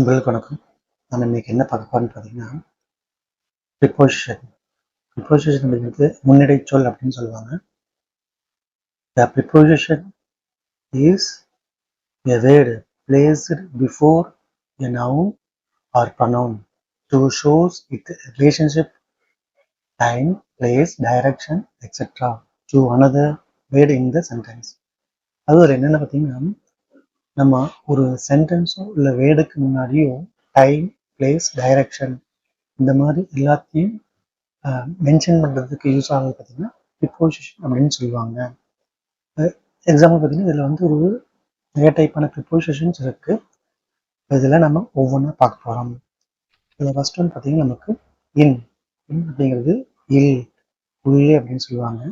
உங்களுக்கு வணக்கம். நம்ம இன்னைக்கு என்ன பார்க்க போறோம்னு பார்த்தீங்கன்னா, ப்ரிப்போசிஷன். ப்ரிப்போசிஷன் அப்படிங்கிறது முன்னிடை சொல் அப்படின்னு சொல்லுவாங்க. The preposition is a word placed before a noun or pronoun to shows its relationship, time, place, direction, etc. to another word in the sentence. அது ஒரு என்னென்ன பார்த்தீங்கன்னா, நம்ம ஒரு சென்டென்ஸோ இல்லை வேர்டுக்கு முன்னாடியோ டைம், பிளேஸ், டைரக்ஷன் இந்த மாதிரி எல்லாத்தையும் மென்ஷன் பண்ணுறதுக்கு யூஸ் ஆகுது பார்த்தீங்கன்னா ப்ரிப்போசிஷன் அப்படின்னு சொல்லுவாங்க. எக்ஸாம்பிள் பார்த்தீங்கன்னா இதில் வந்து ஒரு நிறைய டைப்பான ப்ரிப்போசிஷன்ஸ் இருக்குது. இதில் நம்ம ஒவ்வொன்றா பார்க்க போகிறோம். இதில் ஃபர்ஸ்ட் ஒன்று பார்த்தீங்கன்னா நமக்கு இன் அப்படிங்கிறது இல், உள்ளே அப்படின்னு சொல்லுவாங்க.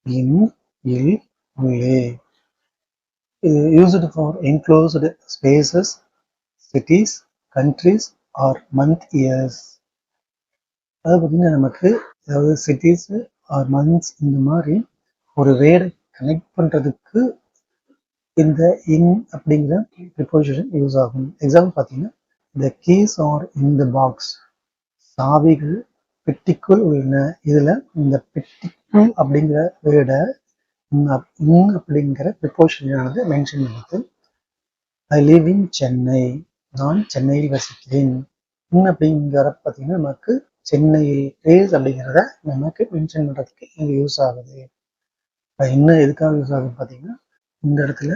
இன், இல், உள்ளே. இது used for enclosed spaces, cities, countries R month, years. அதாவது பார்த்தீங்கன்னா நமக்கு அதாவது சிட்டிஸு ஆர் மந்த்ஸ் இந்த மாதிரி ஒரு வேர்டை கனெக்ட் பண்ணுறதுக்கு இந்த இன் அப்படிங்கிற ப்ரிப்போசிஷன் யூஸ் ஆகும். எக்ஸாம்பிள் பார்த்தீங்கன்னா the keys are in the box, சாவிகள் பெட்டிக்குள் உள்ளன. இதில் இந்த பெட்டிக்குள் அப்படிங்கிற வேர்டை இன் அப்படிங்கிற ப்ரிப்போசிஷனானது மென்ஷன் பண்ணுது. ஐ லிவ் இன் சென்னை, நான் சென்னையில் வசிக்கிறேன். இன் அப்படிங்கிற பார்த்தீங்கன்னா நமக்கு சென்னையில் பிளேஸ் அப்படிங்கிறத நமக்கு மென்ஷன் பண்ணுறதுக்கு இங்கே யூஸ் ஆகுது. இன்னும் எதுக்காக யூஸ் ஆகுதுன்னு பார்த்தீங்கன்னா இந்த இடத்துல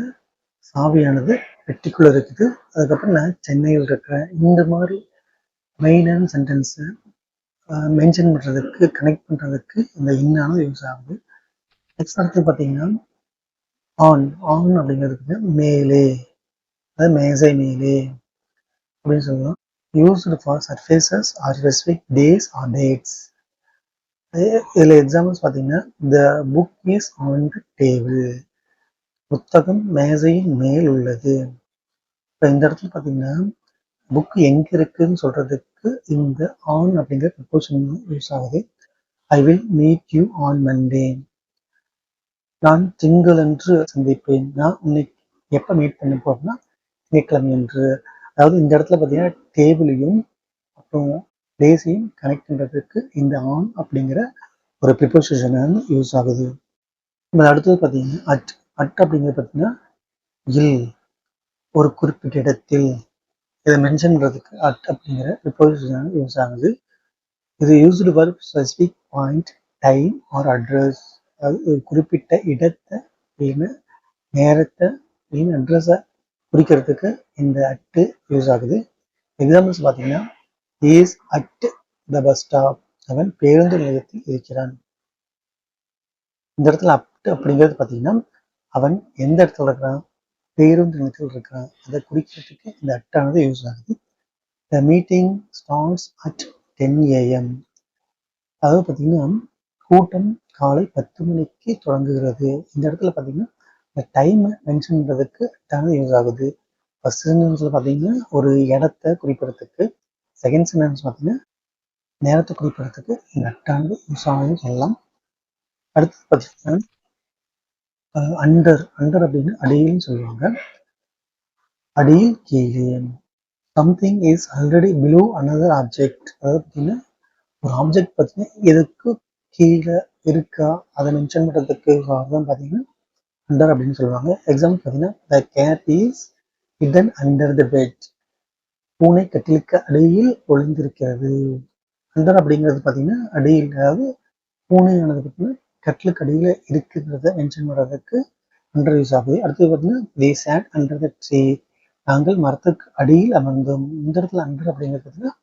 சாவியானது பெட்டிக்குள்ள இருக்குது, அதுக்கப்புறம் நான் சென்னையில் இருக்கிறேன், இந்த மாதிரி மெயினான சென்டென்ஸை மென்ஷன் பண்ணுறதுக்கு கனெக்ட் பண்ணுறதுக்கு இந்த இன்னானது யூஸ் ஆகுது. நெக்ஸ்ட் அடுத்து பார்த்தீங்கன்னா ஆன், ஆன் அப்படிங்கிறதுக்கு மேலே, அதாவது மேசை மேலே அப்படின்னு சொல்லலாம். Used for surfaces or specific days or dates. இதில் எக்ஸாம்பிள்ஸ் பார்த்தீங்கன்னா the book is on the table, புத்தகம் மேசையின் மேல் உள்ளது. இப்போ இந்த இடத்துல பார்த்தீங்கன்னா புக் எங்கே இருக்குதுன்னு சொல்கிறதுக்கு இந்த ஆன் அப்படிங்கிற ப்ரிப்போசிஷன் யூஸ் ஆகுது. I will meet you on Monday, நான் திங்களன்று சந்திப்பேன். நான் இன்னைக்கு எப்போ மீட் பண்ண போகிறேன்னா திங்கட்கிழமை என்று. அதாவது இந்த இடத்துல பார்த்தீங்கன்னா டேபிளையும் அப்புறம் டேஸையும் கனெக்ட் பண்ணுறதுக்கு இந்த ஆன் அப்படிங்கிற ஒரு ப்ரிப்போசிஷன் யூஸ் ஆகுது. இப்போ அடுத்தது பார்த்தீங்கன்னா அட், அட் அப்படிங்கிறது பார்த்தீங்கன்னா இல், ஒரு குறிப்பிட்ட இடத்தில். இதை மென்ஷன் பண்ணுறதுக்கு அட் அப்படிங்கிற ப்ரிப்போசிஷன் யூஸ் ஆகுது. இது used for specific point, time or address. அதாவது ஒரு குறிப்பிட்ட இடத்தை இல்லைன்னா நேரத்தை இல்லைன்னா அட்ரஸை குறிக்கிறதுக்கு இந்த அட்டு யூஸ் ஆகுது. எக்ஸாம்பிள்ஸ் பார்த்தீங்கன்னா is at the bus stop, அவன் பேருந்து நிலையத்தில் இருக்கிறான். இந்த இடத்துல அட் அப்படிங்கிறது பார்த்தீங்கன்னா அவன் எந்த இடத்துல இருக்கிறான், பேருந்து நிலையத்தில் இருக்கிறான், அதை குறிக்கிறதுக்கு இந்த அட்டானது யூஸ் ஆகுது. The meeting starts at 10 AM. அதாவது பார்த்தீங்கன்னா கூட்டம் காலை 10 மணிக்கு தொடங்குகிறது. இந்த இடத்துல பார்த்தீங்கன்னா இந்த டைமை மென்ஷன் பண்ணுறதுக்கு அட்டானது யூஸ் ஆகுது. ஃபர்ஸ்ட் சென்டென்ஸில் பார்த்தீங்கன்னா ஒரு இடத்த குறிப்பிடறதுக்கு, செகண்ட் சென்டென்ஸ் பார்த்தீங்கன்னா நேரத்தை குறிப்பிடறதுக்கு இந்த அட்டானது யூஸ் ஆகுதுன்னு சொல்லலாம். அடுத்தது பார்த்தீங்கன்னா அண்டர், அண்டர் அப்படின்னு அடியில்னு சொல்லுவாங்க. அடியில் கீழே. Something is already below another object. அதாவது பார்த்தீங்கன்னா ஒரு ஆப்ஜெக்ட் பார்த்தீங்கன்னா எதுக்கு கீழே இருக்கா அதை மென்ஷன் பண்ணுறதுக்கு தான் பார்த்தீங்கன்னா அண்டர் அப்படின்னு சொல்லுவாங்க. எக்ஸாம்பிள் பார்த்தீங்கன்னா the cat is hidden under the bed, பூனை கட்டிலுக்கு அடியில் ஒளிந்திருக்கிறது. அண்டர் அப்படிங்கிறது பார்த்தீங்கன்னா அடியில், அதாவது பூனையானது பார்த்தீங்கன்னா கட்டிலுக்கு அடியில் இருக்குங்கிறத மென்ஷன் பண்ணுறதுக்கு அண்டர் யூஸ் ஆகுது. அடுத்தது பார்த்தீங்கன்னா தி சேட் அண்டர் த ட்ரீ, நாங்கள் மரத்துக்கு அடியில் அமர்ந்தோம். இந்த இடத்துல அண்டர் அப்படிங்கிறது பார்த்தீங்கன்னா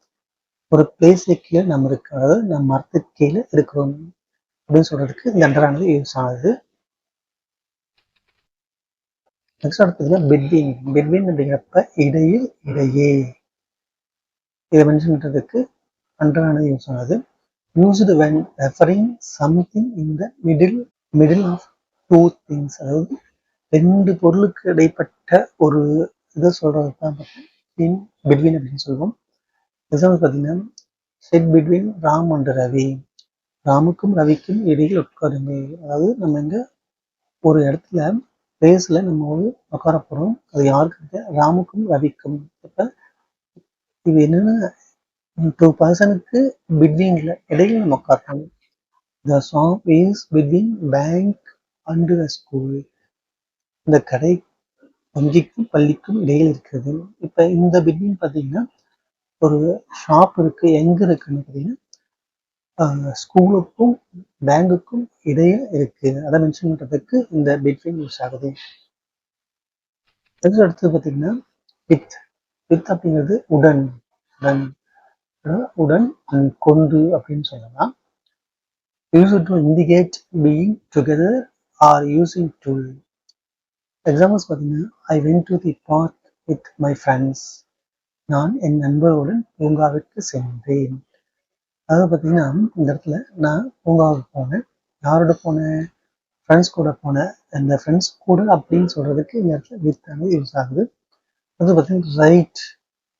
ஒரு பிளேஸை கீழே நம்ம இருக்கு, அதாவது நம்ம மரத்துக்கு கீழே இருக்கிறோம் அப்படின்னு சொல்றதுக்கு இந்த அண்டரானது யூஸ் ஆகுது. நெக்ஸ்ட் அடுத்ததுல பெட்வீன், பெட்வீன் அப்படிங்கிறப்ப இடையில், இடையே, இதை மென்ஷன் பண்றதுக்கு அண்டரானது யூஸ் ஆகுது. Used when referring something in the middle, middle of two things. அதாவது ரெண்டு பொருளுக்கு இடைப்பட்ட ஒரு இதை சொல்றது தான் இன் பிட்வீன் அப்படின்னு சொல்லுவோம். எக்ஸாம்பிள் பார்த்தீங்கன்னா sit between Ram and Ravi, ராமுக்கும் ரவிக்கும் இடையில் உட்காருங்கள். அதாவது நம்ம இங்க ஒரு இடத்துல பிளேஸ்ல நம்ம உட்கார போறோம், அது யாருக்கு, ராமுக்கும் ரவிக்கும். இப்போ இது என்னன்னா டூ பர்சனுக்கு பிட்வீன்ல இடையில நம்ம உட்காரணும். த shop is between bank and the school. இந்த கடை வங்கிக்கும் பள்ளிக்கும் இடையில் இருக்கிறது. இப்ப இந்த பிட்வீன் பார்த்தீங்கன்னா ஒரு ஷாப் இருக்கு, எங்க இருக்குன்னு பார்த்தீங்கன்னா ஸ்கூலுக்கும் பேங்குக்கும் இடையே இருக்கு. அதை மென்ஷன் பண்றதுக்கு இந்த பிட்வீன் யூஸ் ஆகுது. அடுத்தது பார்த்தீங்கன்னா வித். வித் அப்படிங்கிறது உடன், உடன், உடன் கொண்டு அப்படின்னு சொல்லலாம். Use to indicate being together or using to. Examples பார்த்தீங்கன்னா I went to the park with my friends. நான் என் நண்பர்களுடன் பூங்காவிற்கு சென்றேன். அதாவது பார்த்தீங்கன்னா இந்த இடத்துல நான் பூங்காவுக்கு போனேன். யாரோட போனேன்? ஃப்ரெண்ட்ஸ் கூட போனேன். அந்த ஃப்ரெண்ட்ஸ் கூட அப்படின்னு சொல்றதுக்கு இந்த இடத்துல வித் ஆனது யூஸ் ஆகுது. அது பார்த்தீங்கன்னா ரைட்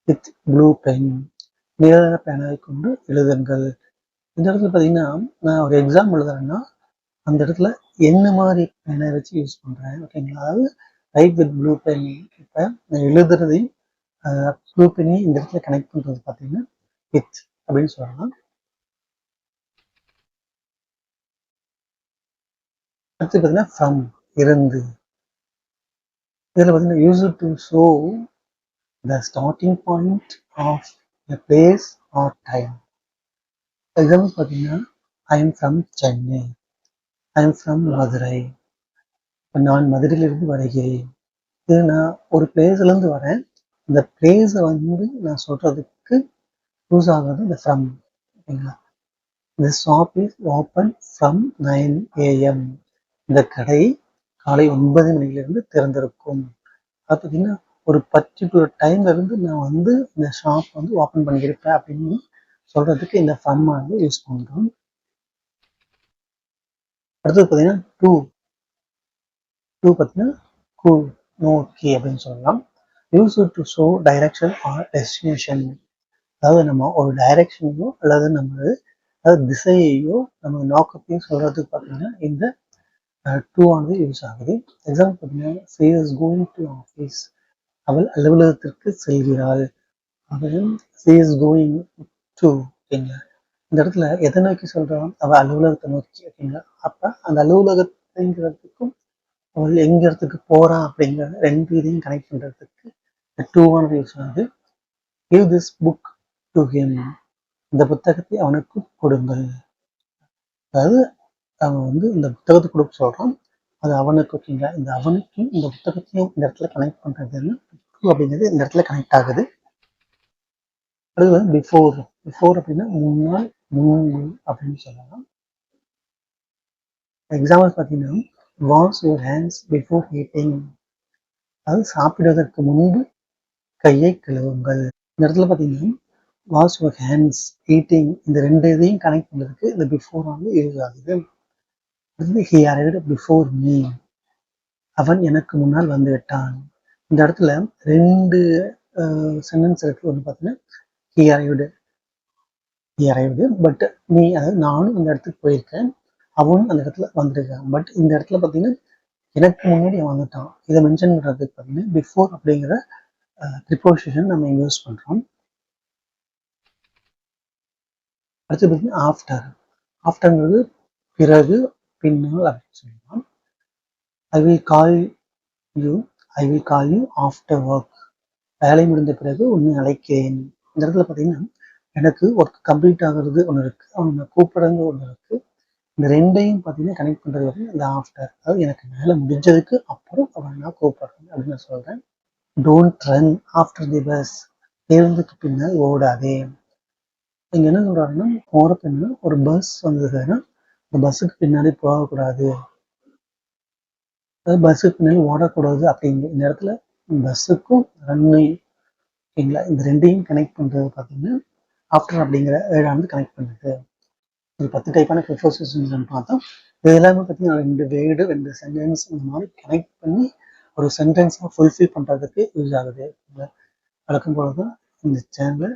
வித் ப்ளூ பென். நிற பேனாவை கொண்டு எழுதுங்கள். இந்த இடத்துல பார்த்தீங்கன்னா நான் ஒரு எக்ஸாம் எழுதுறேன்னா அந்த இடத்துல என்ன மாதிரி பேனை வச்சு யூஸ் பண்ணுறேன், ஓகேங்களா? அதாவது ரைட் வித் ப்ளூ பென். இப்போ நான் எழுதுறதையும் ப்ளூ பென்னையும் இந்த இடத்துல கனெக்ட் பண்ணுறது பார்த்தீங்கன்னா வித் அப்படின்னு சொல்லலாம். அடுத்து பார்த்தீங்கன்னா ஃப்ரம், இருந்து. இதில் பார்த்தீங்கன்னா use to show the starting point of a place or time. Example பார்த்தீங்கன்னா I am from Chennai, I am from Madurai. இப்போ நான் மதுரையிலிருந்து வருகிறேன். இது நான் ஒரு பிளேஸ்லேருந்து வரேன். இந்த பிளேஸை வந்து நான் சொல்றதுக்கு யூஸ் ஆகுறது இந்த ஃப்ரம், ஓகேங்களா? இந்த shop is open from 9 AM. இந்த கடை காலை 9 மணிலிருந்து திறந்திருக்கும். அது பார்த்தீங்கன்னா ஒரு பர்டிகுலர் டைம்ல இருந்து நான் வந்து இந்த ஷாப் வந்து ஓப்பன் பண்ணியிருப்பேன் அப்படின்னு சொல்றதுக்கு இந்த ஃப்ரம் வந்து யூஸ் பண்றோம். அடுத்தது பார்த்தீங்கன்னா டூ. டூ பார்த்தீங்கன்னா கூ, நோக்கி அப்படின்னு சொல்லலாம். Use to show direction R destination. அதாவது நம்ம ஒரு டைரக்ஷனையோ அல்லது நம்ம அதாவது திசையையோ நம்ம நோக்கத்தையும் சொல்றதுக்கு பார்த்தீங்கன்னா இந்த டூ ஆனது யூஸ் ஆகுது. எக்ஸாம்பிள் பார்த்தீங்கன்னா she is going to office. அவள் அலுவலகத்திற்கு செல்கிறாள். அவள் she is going to, ஓகேங்களா? இந்த இடத்துல எதை நோக்கி சொல்றான்? அவள் அலுவலகத்தை நோக்கி, ஓகேங்களா? அப்ப அந்த அலுவலகத்துங்கிறதுக்கும் அவள் எங்க இடத்துக்கு போறான் அப்படிங்கிற ரெண்டு இதையும் கனெக்ட் பண்றதுக்கு டூ ஆனது யூஸ் ஆகுது. give this book to him. இந்த புத்தகத்தை அவனுக்கு கொடுங்கள். அதாவது அவன் வந்து இந்த புத்தகத்தை கொடுக்க சொல்றான், அது அவனுக்கு, ஓகேங்களா? இந்த அவனுக்கும் இந்த புத்தகத்தையும் இந்த இடத்துல கனெக்ட் பண்றதுன்னு அப்படிங்கிறது இந்த இடத்துல கனெக்ட் ஆகுது. அடுத்து வந்து பிஃபோர். பிஃபோர் அப்படின்னா முன்னாள், முன்பு அப்படின்னு சொல்லலாம். எக்ஸாம்பிள் பார்த்தீங்கன்னா wash your hands before eating. அதாவது சாப்பிடுவதற்கு முன்பு கையை கழுவுங்கள். இந்த இடத்துல பார்த்தீங்கன்னா வாஷ் யுவர் ஹேண்ட்ஸ், ஈட்டிங், இந்த ரெண்டு இதையும் கனெக்ட் பண்ணுறதுக்கு இந்த பிஃபோர் வந்து யூஸ் ஆகுது. அடுத்தது he arrived before me. அவன் எனக்கு முன்னால் வந்து விட்டான். இந்த இடத்துல ரெண்டு சென்டென்ஸ் இருக்கு. ஒன்று பார்த்தீங்கன்னா he arrived, பட் நீ, அதாவது நானும் அந்த இடத்துக்கு போயிருக்கேன், அவனும் அந்த இடத்துல வந்திருக்கான். பட் இந்த இடத்துல பார்த்தீங்கன்னா எனக்கு முன்னாடி அவன் வந்துட்டான். இதை மென்ஷன் பண்ணுறதுக்கு பார்த்தீங்கன்னா பிஃபோர் அப்படிங்கிற ப்ரிப்போசிஷன் நம்ம யூஸ் பண்ணுறோம். அடுத்து பார்த்தீங்கன்னா ஆஃப்டர். ஆஃப்டர்ங்கிறது பிறகு, பின்னால் அப்படின்னு சொல்லலாம். I will call you, I will call you after work. வேலை முடிந்த பிறகு உன்னை அழைக்கிறேன். இந்த இடத்துல பார்த்தீங்கன்னா எனக்கு ஒர்க் கம்ப்ளீட் ஆகுறது ஒன்று இருக்கு, அவனை கூப்பிடுறது ஒன்று இருக்கு. இந்த ரெண்டையும் பார்த்தீங்கன்னா கனெக்ட் பண்ணுறது வந்து இந்த ஆஃப்டர். அதாவது எனக்கு வேலை முடிஞ்சதுக்கு அப்புறம் அவனை நான் கூப்பிடுறேன் அப்படின்னு நான் சொல்றேன். Don't run after the bus. பேருந்துக்கு பின்னால் ஓடாதே. இங்க என்ன சொல்றாருன்னா போறப்ப என்ன, ஒரு பஸ் வந்ததுன்னா இந்த பஸ்ஸுக்கு பின்னாடி போகக்கூடாது, அதாவது பஸ்ஸுக்கு பின்னாடி ஓடக்கூடாது அப்படிங்கிற இந்த இடத்துல பஸ்ஸுக்கும் ரன்னு, ஓகேங்களா? இந்த ரெண்டையும் கனெக்ட் பண்ணுறது பார்த்தீங்கன்னா ஆஃப்டர் அப்படிங்கிற வேர்டானது கனெக்ட் பண்ணுது. ஒரு 10 டைப்பான ப்ரிப்போசிஷன்ஸ் பார்த்தோம். இது எல்லாமே பார்த்தீங்கன்னா ரெண்டு வேர்டு, ரெண்டு சென்டென்ஸ் இந்த மாதிரி கனெக்ட் பண்ணி ஒரு சென்டென்ஸாக ஃபுல்ஃபில் பண்ணுறதுக்கு யூஸ் ஆகுது. வழக்கம் போல தான் இந்த சேனலை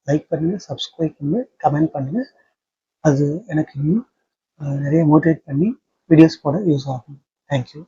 லைக் பண்ணுங்கள், சப்ஸ்கிரைப் பண்ணுங்கள், கமெண்ட் பண்ணுங்கள். அது எனக்கு இன்னும் நிறைய மோட்டிவேட் பண்ணி வீடியோஸ் போட யூஸ் ஆகும். தேங்க்யூ.